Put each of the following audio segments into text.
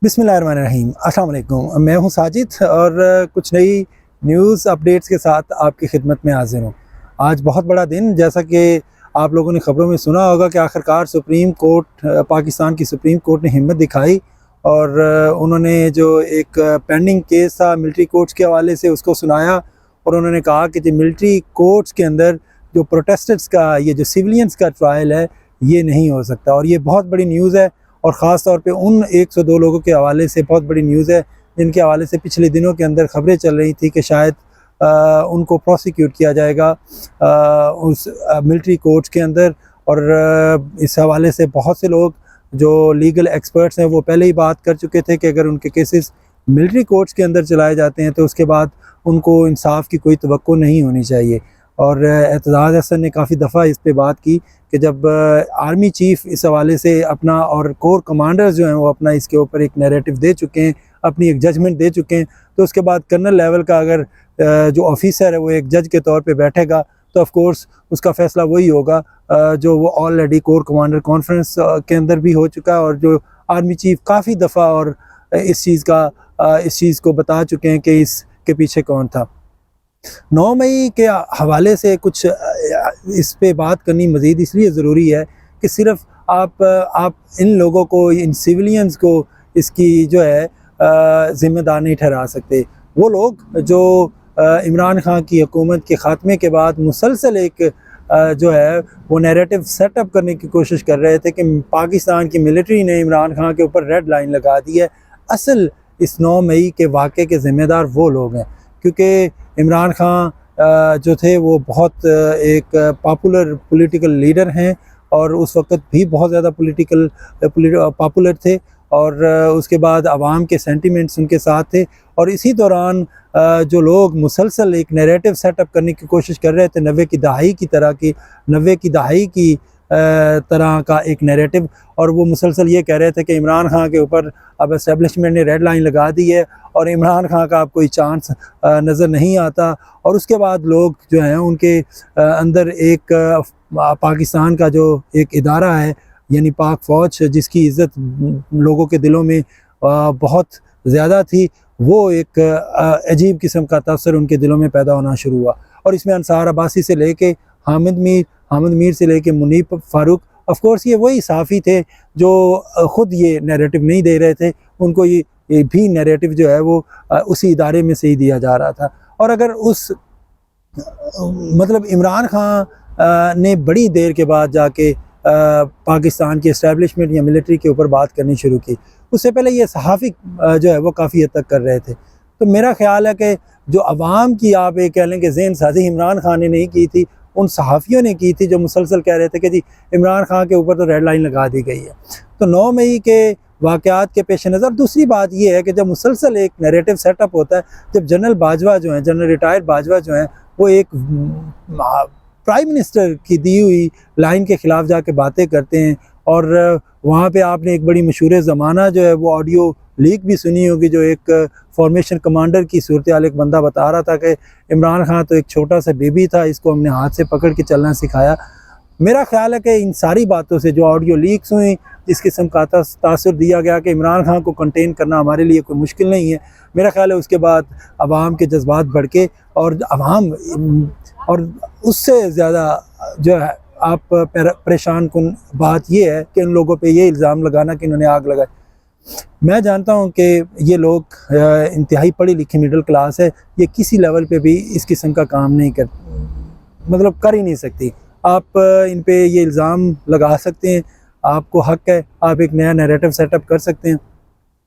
बिस्मिल्लाहिर्रहमानिर्रहीम। अस्सलाम वालेकुम। मैं हूं साजिद और कुछ नई न्यूज़ अपडेट्स के साथ आपकी खिदमत में हाजिर हूं। आज बहुत बड़ा दिन, जैसा कि आप लोगों ने ख़बरों में सुना होगा कि आखिरकार सुप्रीम कोर्ट पाकिस्तान की सुप्रीम कोर्ट ने हिम्मत दिखाई और उन्होंने जो एक पेंडिंग केस था मिलिट्री कोर्ट्स के हवाले से उसको सुनाया और उन्होंने कहा कि जो मिलिट्री कोर्ट्स के अंदर जो प्रोटेस्टर्स का ये जो सिविलियंस का ट्रायल है ये नहीं हो सकता। और ये बहुत बड़ी न्यूज़ है और ख़ास तौर पे उन 102 लोगों के हवाले से बहुत बड़ी न्यूज़ है जिनके हवाले से पिछले दिनों के अंदर ख़बरें चल रही थी कि शायद उनको प्रोसिक्यूट किया जाएगा उस मिलिट्री कोर्ट्स के अंदर। और इस हवाले से बहुत से लोग जो लीगल एक्सपर्ट्स हैं वो पहले ही बात कर चुके थे कि अगर उनके केसेस मिलिट्री कोर्ट्स के अंदर चलाए जाते हैं तो उसके बाद उनको इंसाफ की कोई तवक्को नहीं होनी चाहिए। और एतजाज़ हसन ने काफ़ी दफ़ा इस पे बात की कि जब आर्मी चीफ़ इस हवाले से अपना और कोर कमांडर्स जो हैं वो अपना इसके ऊपर एक नैरेटिव दे चुके हैं, अपनी एक जजमेंट दे चुके हैं, तो उसके बाद कर्नल लेवल का अगर जो ऑफिसर है वो एक जज के तौर पे बैठेगा तो ऑफ कोर्स उसका फ़ैसला वही होगा जो वो ऑलरेडी कोर कमांडर कॉन्फ्रेंस के अंदर भी हो चुका है और जो आर्मी चीफ़ काफ़ी दफ़ा और इस चीज़ को बता चुके हैं कि इसके पीछे कौन था। 9 मई के हवाले से कुछ इस पे बात करनी मज़ीद इसलिए ज़रूरी है कि सिर्फ़ आप इन लोगों को, इन सिविलियंस को इसकी जो है ज़िम्मेदार नहीं ठहरा सकते। वो लोग जो इमरान खान की हुकूमत के ख़ात्मे के बाद मुसलसल एक जो है वो नैरेटिव सेटअप करने की कोशिश कर रहे थे कि पाकिस्तान की मिलिट्री ने इमरान खान के ऊपर रेड लाइन लगा दी है। असल इस 9 मई के वाक़े के ज़िम्मेदार वो लोग हैं, क्योंकि इमरान खान जो थे वो बहुत एक पॉपुलर पॉलिटिकल लीडर हैं और उस वक्त भी बहुत ज़्यादा पॉपुलर थे और उसके बाद आवाम के सेंटिमेंट्स उनके साथ थे। और इसी दौरान जो लोग मुसलसल एक नैरेटिव सेटअप करने की कोशिश कर रहे थे 90 की दहाई की तरह का एक नैरेटिव, और वो मुसलसल ये कह रहे थे कि इमरान खान के ऊपर अब एस्टेब्लिशमेंट ने रेड लाइन लगा दी है और इमरान खान का अब कोई चांस नज़र नहीं आता। और उसके बाद लोग जो हैं उनके अंदर एक पाकिस्तान का जो एक इदारा है यानी पाक फ़ौज, जिसकी इज़्ज़त लोगों के दिलों में बहुत ज़्यादा थी, वो एक अजीब किस्म का तअस्सुर उनके दिलों में पैदा होना शुरू हुआ। और इसमें अंसार अब्बासी से लेके हामिद मीर से लेके मुनीब फ़ारूक, ऑफ कोर्स ये वही सहाफ़ी थे जो ख़ुद ये नैरेटिव नहीं दे रहे थे, उनको ये भी नैरेटिव जो है वो उसी इदारे में से ही दिया जा रहा था। और अगर मतलब इमरान खान ने बड़ी देर के बाद जाके पाकिस्तान की एस्टेब्लिशमेंट या मिलिट्री के ऊपर बात करनी शुरू की, उससे पहले ये सहाफ़ी जो है वो काफ़ी हद तक कर रहे थे। तो मेरा ख़्याल है कि जो अवाम की आप ये कह लें कि ज़हन साज़ी इमरान खान ने नहीं की थी, उन सहाफ़ियों ने की थी जो मुसलसल कह रहे थे कि जी इमरान खान के ऊपर तो रेड लाइन लगा दी गई है। तो 9 मई के वाक़यात के पेश नज़र दूसरी बात ये है कि जब मुसलसल एक नैरेटिव सेटअप होता है, जब जनरल रिटायर्ड बाजवा जो हैं वो एक प्राइम मिनिस्टर की दी हुई लाइन के ख़िलाफ़ जाके बातें करते हैं, और वहाँ पे आपने एक बड़ी मशहूर ज़माना जो है वो ऑडियो लीक भी सुनी होगी, जो एक फॉर्मेशन कमांडर की सूरत-ए-हाल एक बंदा बता रहा था कि इमरान खान तो एक छोटा सा बेबी था, इसको हमने हाथ से पकड़ के चलना सिखाया। मेरा ख़्याल है कि इन सारी बातों से जो ऑडियो लीक्स हुई, जिस किस्म का तासुर दिया गया कि इमरान खान को कंटेन करना हमारे लिए कोई मुश्किल नहीं है, मेरा ख़्याल है उसके बाद अवाम के जज्बात भड़के और अवाम और उससे ज़्यादा जो है आप परेशान कुन बात ये है कि इन लोगों पे ये इल्ज़ाम लगाना कि इन्होंने आग लगाई। मैं जानता हूँ कि ये लोग इंतहाई पढ़ी लिखी मिडिल क्लास है, ये किसी लेवल पे भी इस किस्म का काम नहीं कर ही नहीं सकती। आप इन पे ये इल्ज़ाम लगा सकते हैं, आपको हक़ है, आप एक नया नैरेटिव सेटअप कर सकते हैं,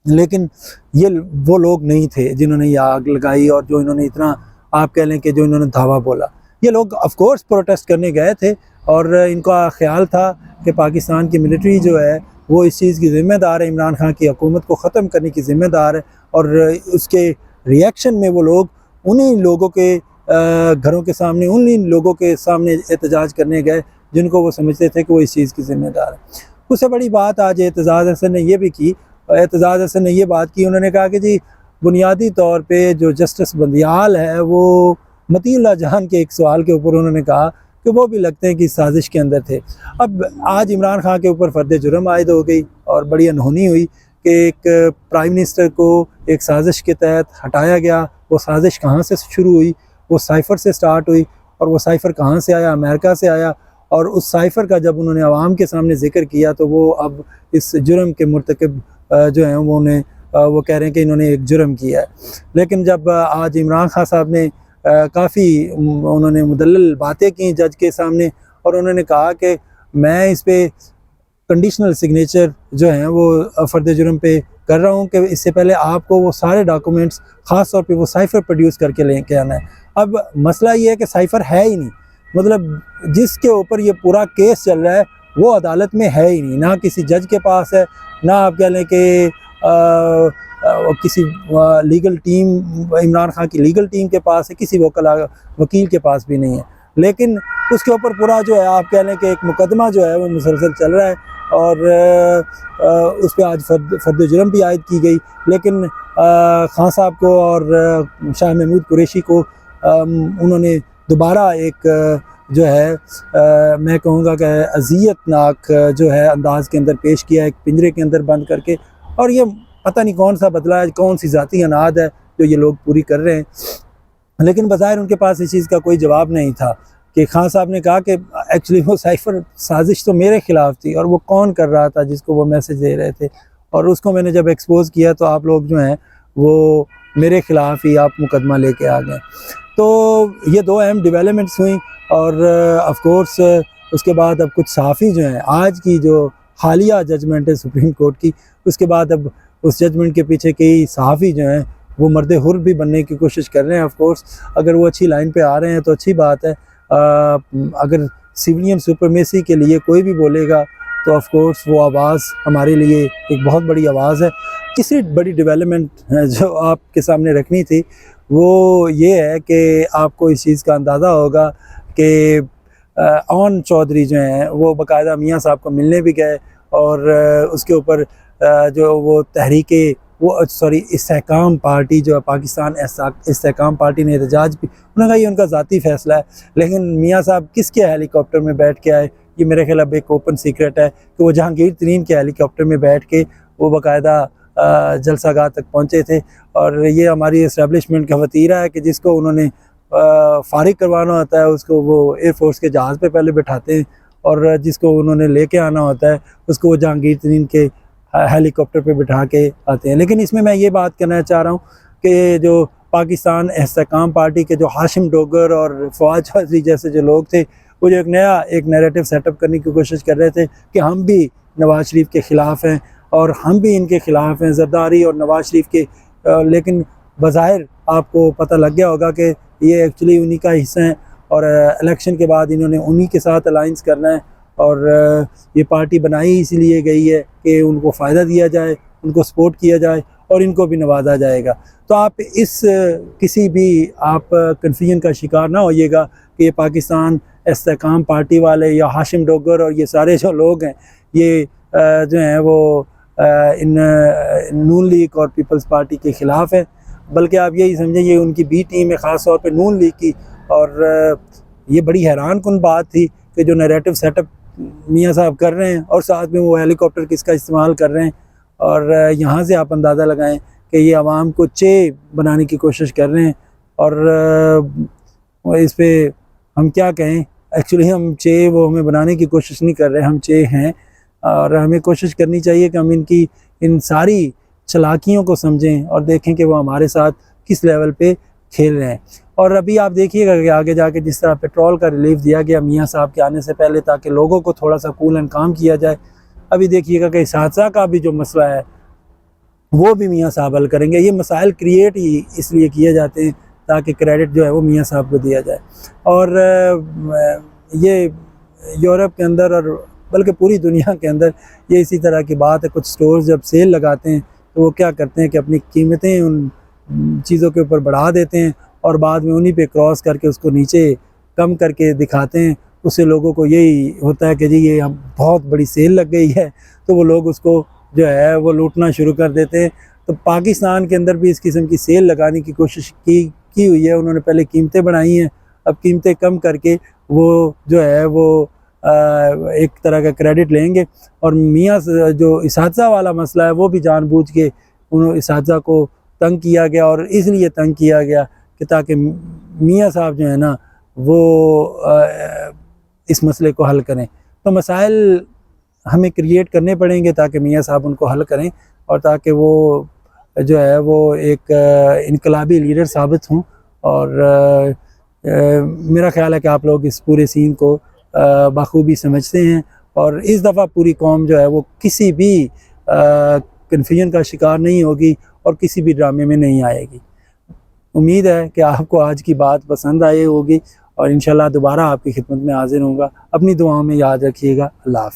लेकिन ये वो लोग नहीं थे जिन्होंने ये आग लगाई और जो इन्होंने इतना आप कह लें कि जो इन्होंने धावा बोला। ये लोग ऑफ कोर्स प्रोटेस्ट करने गए थे और इनका ख्याल था कि पाकिस्तान की मिलिट्री जो है वो इस चीज़ की ज़िम्मेदार है, इमरान खान की हुकूमत को ख़त्म करने की ज़िम्मेदार है। और उसके रिएक्शन में वो लोग उन्हीं लोगों के घरों के सामने, उन्हीं लोगों के सामने एहतजाज करने गए जिनको वो समझते थे कि वो इस चीज़ की ज़िम्मेदार है। उससे बड़ी बात आज एतजाज़ हसन ने ये बात की, उन्होंने कहा कि जी बुनियादी तौर पे जो जस्टिस बंदियाल है वो मतीउल्लाह जहान के एक सवाल के ऊपर उन्होंने कहा कि वो भी लगते हैं कि साजिश के अंदर थे। अब आज इमरान खान के ऊपर फ़र्द जुर्म आयद हो गई और बड़ी अनहोनी हुई कि एक प्राइम मिनिस्टर को एक साजिश के तहत हटाया गया। वो साजिश कहाँ से शुरू हुई? वो साइफ़र से स्टार्ट हुई, और वो साइफ़र कहाँ से आया? अमेरिका से आया। और उस साइफ़र का जब उन्होंने आवाम के सामने ज़िक्र किया तो वो अब इस जुर्म के मुर्तकिब जो हैं वो कह रहे हैं कि इन्होंने एक जुर्म किया है। लेकिन जब आज इमरान खान साहब ने काफ़ी उन्होंने मुदल्लल बातें की जज के सामने, और उन्होंने कहा कि मैं इस पे कंडीशनल सिग्नेचर जो हैं वो फ़र्द जुर्म पे कर रहा हूँ कि इससे पहले आपको वो सारे डॉक्यूमेंट्स, ख़ास तौर पे वो साइफ़र प्रोड्यूस करके लेके आना है। अब मसला ये है कि साइफ़र है ही नहीं, मतलब जिसके ऊपर ये पूरा केस चल रहा है वो अदालत में है ही नहीं, ना किसी जज के पास है, ना आप कह लें कि किसी लीगल टीम, इमरान खान की लीगल टीम के पास है, किसी वकील के पास भी नहीं है। लेकिन उसके ऊपर पूरा जो है आप कह लें कि एक मुकदमा जो है वो मुसलसल चल रहा है, और उस पर आज फ़र्द जुर्म भी आयद की गई। लेकिन खान साहब को और शाह महमूद कुरैशी को उन्होंने दोबारा एक जो है मैं कहूँगा कि अज़ियतनाक जो है अंदाज़ के अंदर पेश किया, एक पिंजरे के अंदर बंद करके। और ये पता नहीं कौन सा बदला है, कौन सी ज़ाती अनाद है जो ये लोग पूरी कर रहे हैं। लेकिन बज़ाहिर उनके पास इस चीज़ का कोई जवाब नहीं था कि खान साहब ने कहा कि एक्चुअली वो साइफ़र साजिश तो मेरे ख़िलाफ़ थी, और वो कौन कर रहा था जिसको वो मैसेज दे रहे थे, और उसको मैंने जब एक्सपोज़ किया तो आप लोग जो हैं वो मेरे ख़िलाफ़ ही आप मुकदमा लेके आ गए। तो ये दो अहम डेवलपमेंट्स हुई, और ऑफ़ कोर्स उसके बाद अब कुछ सहाफ़ी जो हैं, आज की जो हालिया जजमेंट है सुप्रीम कोर्ट की, उसके बाद अब उस जजमेंट के पीछे कई सहाफ़ी जो हैं वो मर्द हुर भी बनने की कोशिश कर रहे हैं। ऑफ़ कोर्स अगर वो अच्छी लाइन पे आ रहे हैं तो अच्छी बात है। अगर सिविलियन सुप्रीमेसी के लिए कोई भी बोलेगा तो ऑफ़ कोर्स वो आवाज़ हमारे लिए एक बहुत बड़ी आवाज़ है। तीसरी बड़ी डेवलपमेंट जो आपके सामने रखनी थी वो ये है कि आपको इस चीज़ का अंदाज़ा होगा कि ओन चौधरी जो हैं वो बाकायदा मियाँ साहब को मिलने भी गए, और उसके ऊपर जो वो तहरीके वो सॉरी इस्तेहकाम पार्टी जो है पाकिस्तान इस्तेहकाम पार्टी ने एहतजाज भी, उन्होंने कहा ये उनका ज़ाती फ़ैसला है। लेकिन मियाँ साहब किसके हेलीकॉप्टर में बैठ के आए, ये मेरे ख़िलाफ़ अब एक ओपन सीक्रेट है कि वो जहांगीर तरीन के हेलीकॉप्टर में बैठ के वो बाकायदा जलसागाह तक पहुँचे थे। और ये हमारी इस्टेब्लिशमेंट का वतीरा है कि जिसको उन्होंने फ़ारिग करवाना होता है उसको वो एयरफोर्स के जहाज़ पे पहले बिठाते हैं, और जिसको उन्होंने लेके आना होता है उसको वो जहांगीर तरीन के हेलीकॉप्टर पे बिठा के आते हैं। लेकिन इसमें मैं ये बात कहना चाह रहा हूँ कि जो पाकिस्तान इस्तेहकाम पार्टी के जो हाशिम डोगर और फवाद चौधरी जैसे जो लोग थे, वो जो एक नैरेटिव सेटअप करने की कोशिश कर रहे थे कि हम भी नवाज़ शरीफ के ख़िलाफ़ हैं और हम भी इनके ख़िलाफ़ हैं, ज़रदारी और नवाज़ शरीफ के। लेकिन बज़ाहिर आपको पता लग गया होगा कि ये एक्चुअली उन्हीं का हिस्सा हैं, और इलेक्शन के बाद इन्होंने उन्हीं के साथ अलाइंस करना है। और ये पार्टी बनाई इसलिए गई है कि उनको फ़ायदा दिया जाए, उनको सपोर्ट किया जाए, और इनको भी नवाजा जाएगा। तो आप इस किसी भी आप कन्फ्यूजन का शिकार ना होइएगा कि ये पाकिस्तान इस्तेहकाम पार्टी वाले या हाशिम डोगर और ये सारे जो लोग हैं ये जो हैं वो इन नून लीग और पीपल्स पार्टी के ख़िलाफ़ है। बल्कि आप यही समझें ये उनकी बी टीम है, ख़ास तौर पे नून लीग की। और ये बड़ी हैरान कुन बात थी कि जो नैरेटिव सेटअप मियाँ साहब कर रहे हैं और साथ में वो हेलीकॉप्टर किसका इस्तेमाल कर रहे हैं, और यहाँ से आप अंदाज़ा लगाएं कि ये आवाम को चे बनाने की कोशिश कर रहे हैं। और इस पे हम क्या कहें, एक्चुअली हम चे वो हमें बनाने की कोशिश नहीं कर रहे, हम चे हैं। और हमें कोशिश करनी चाहिए कि हम इनकी इन सारी चालाकियों को समझें और देखें कि वो हमारे साथ किस लेवल पे खेल रहे हैं। और अभी आप देखिएगा कि आगे जाके जिस तरह पेट्रोल का रिलीफ दिया गया मियाँ साहब के आने से पहले ताकि लोगों को थोड़ा सा कूल एंड काम किया जाए, अभी देखिएगा कि इस हादसा का भी जो मसला है वो भी मियाँ साहब हल करेंगे। ये मसाइल क्रिएट ही इसलिए किए जाते हैं ताकि क्रेडिट जो है वो मियाँ साहब को दिया जाए। और ये यूरोप के अंदर और बल्कि पूरी दुनिया के अंदर ये इसी तरह की बात है। कुछ स्टोर्स जब सेल लगाते हैं तो वो क्या करते हैं कि अपनी कीमतें उन चीज़ों के ऊपर बढ़ा देते हैं और बाद में उन्हीं पे क्रॉस करके उसको नीचे कम करके दिखाते हैं। उससे लोगों को यही होता है कि जी ये हम बहुत बड़ी सेल लग गई है, तो वो लोग उसको जो है वो लूटना शुरू कर देते हैं। तो पाकिस्तान के अंदर भी इस किस्म की सेल लगाने की कोशिश की हुई है। उन्होंने पहले कीमतें बढ़ाई हैं, अब कीमतें कम करके वो जो है वो एक तरह का क्रेडिट लेंगे। और मियाँ जो इसातिज़ा वाला मसला है वो भी जानबूझ के उन इसातिज़ा को तंग किया गया, और इसलिए तंग किया गया कि ताकि मियाँ साहब जो है ना वो इस मसले को हल करें। तो मसाइल हमें क्रिएट करने पड़ेंगे ताकि मियाँ साहब उनको हल करें, और ताकि वो जो है वो एक इनकलाबी लीडर साबित हों। और मेरा ख्याल है कि आप लोग इस पूरे सीन को बखूबी समझते हैं, और इस दफ़ा पूरी कौम जो है वो किसी भी कन्फ्यूजन का शिकार नहीं होगी और किसी भी ड्रामे में नहीं आएगी। उम्मीद है कि आपको आज की बात पसंद आई होगी, और इंशाल्लाह दोबारा आपकी खिदमत में हाजिर होऊंगा। अपनी दुआओं में याद रखिएगा। अल्लाह हाफ़िज़।